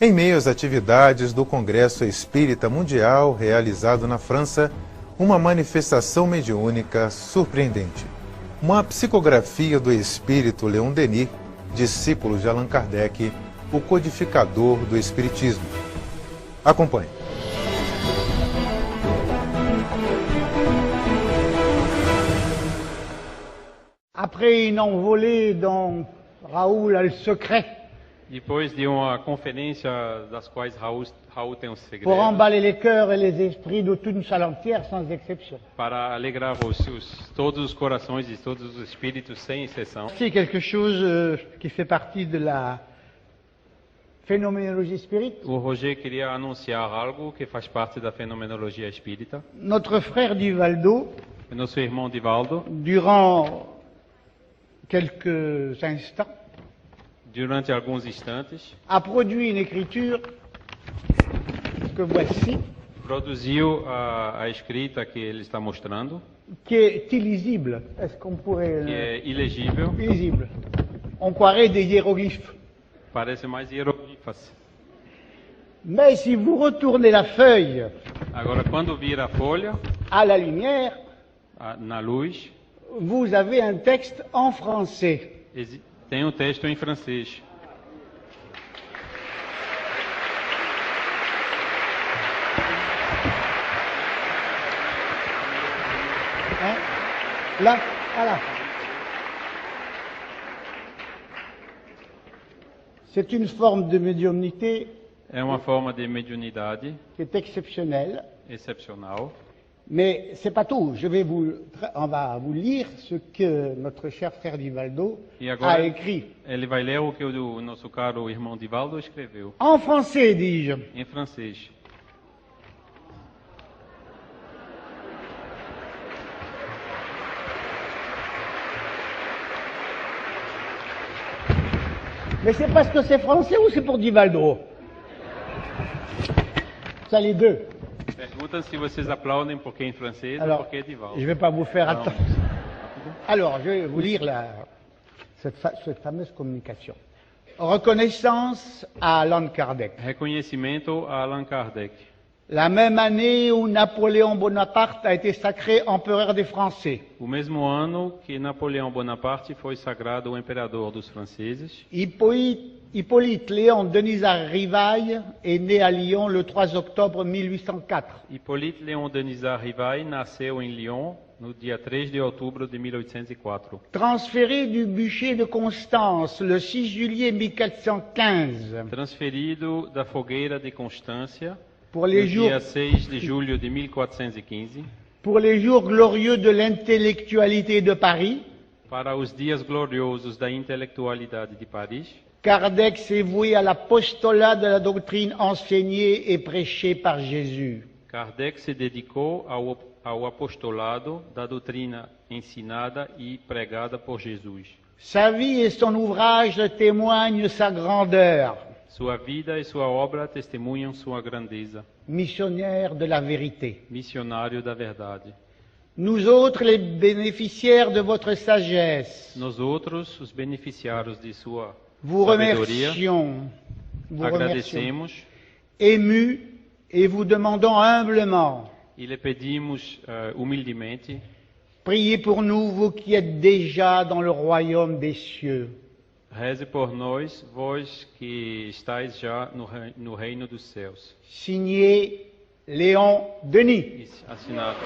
Em meio às atividades do Congresso Espírita Mundial, realizado na França, uma manifestação mediúnica surpreendente. Uma psicografia do espírito Leon Denis, discípulo de Allan Kardec, o codificador do Espiritismo. Acompanhe. Après une envolée dont Raoul a le secret, Depois de uma conferência das quais Raul tem um segredo, pour emballer les cœurs et les esprits de toute une salle entière sans exception. para alegrar todos os corações de todos os espíritos, sem exceção. C'est quelque chose qui fait partie de la phénoménologie spirite. O Roger queria anunciar algo que faz parte da fenomenologia espírita. Notre frère Divaldo, O nosso irmão Divaldo, durant quelques instants, durante alguns instantes, a produit une écriture que voici, produziu a escrita que ele está mostrando, qui est illisible. Est-ce qu'on pourrait... que é ilegível, illisible. On croirait des hiéroglyphes. parece mais hieroglifas. Mais si vous retournez la feuille Agora, quando vira a folha, à la lumière, na luz, vous avez un texte en français. tem um texto em francês. Hein? Là, voilà. C'est une forme de médiumnité É uma forma de mediunidade qui est exceptionnelle, excepcional. mais c'est pas tout. On va vous lire ce que notre cher frère Divaldo E a agora écrit. ele vai ler o que o nosso caro irmão Divaldo escreveu, En français, dis-je. em francês. Mais c'est parce que c'est français ou c'est pour Divaldo? Ça, les deux. Perguntam se vocês aplaudem porque é em francês ou Alors, porque é Divaldo. je ne vais pas vous faire Non. attendre. Alors, je vais vous lire cette fameuse communication. Reconnaissance à Allan Kardec. Reconhecimento a Allan Kardec. La même année où Napoléon Bonaparte a été sacré empereur des Français, O mesmo ano que Napoleão Bonaparte foi sagrado o imperador dos franceses, Hippolyte Léon Denisard Rivail est né à Lyon le 3 octobre 1804. Hippolyte Léon Denisard Rivail nasceu em Lyon no dia 3 de outubro de 1804. Transféré du bûcher de Constance le 6 juillet 1415 Transferido da fogueira de Constância pour no les jours, dia 6 de julho de 1415 pour les jours glorieux de l'intellectualité de Paris, para os dias gloriosos da intelectualidade de Paris, Kardec s'est voué à l'apostolat de la doctrine enseignée et prêchée par Jésus. Kardec se dedicou ao apostolado da doutrina ensinada e pregada por Jesus. Sa vie et son ouvrage témoignent sa grandeur, Sua vida e sua obra testemunham sua grandeza. missionnaire de la vérité. Missionário da verdade. Nous autres, les bénéficiaires de votre sagesse, Nós outros, os beneficiários de sua vous sabedoria, remercions, agradecemos émus, et vous demandons humblement, e lhe pedimos humildemente, priez pour nous, vous qui êtes déjà dans le royaume des cieux. reze por nós, vós que estáis já no reino dos céus. Signé Léon Denis. Assinado